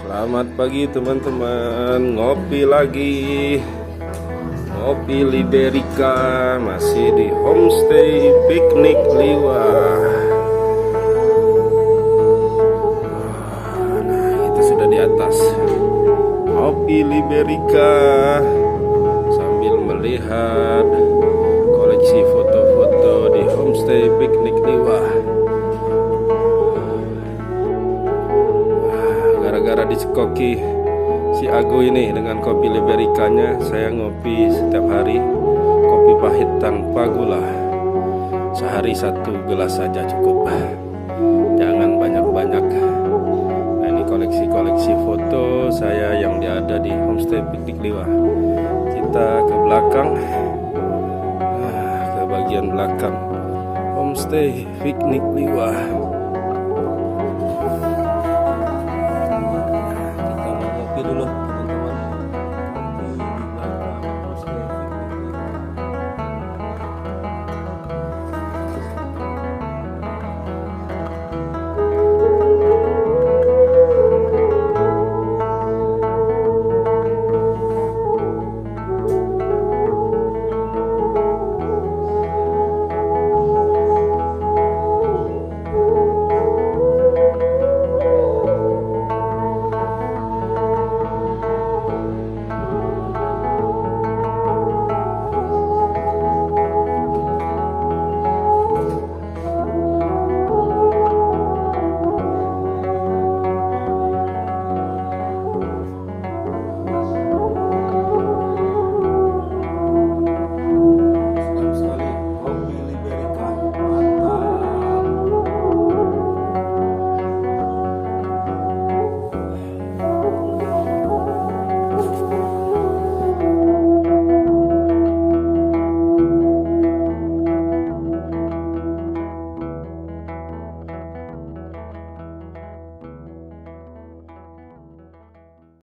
Selamat pagi teman-teman, ngopi lagi. Ngopi Liberika, masih di homestay piknik Liwa. Nah, itu sudah di atas. Ngopi Liberika sambil melihat koleksi foto-foto di homestay piknik Liwa. Gara-gara dicekoki si Ago ini dengan kopi Liberikanya, saya ngopi setiap hari kopi pahit tanpa gula. Sehari 1 gelas saja cukup, jangan banyak-banyak. Nah, ini koleksi foto saya yang ada di homestay piknik Liwa. Kita ke belakang, ke bagian belakang homestay piknik Liwa. Dulu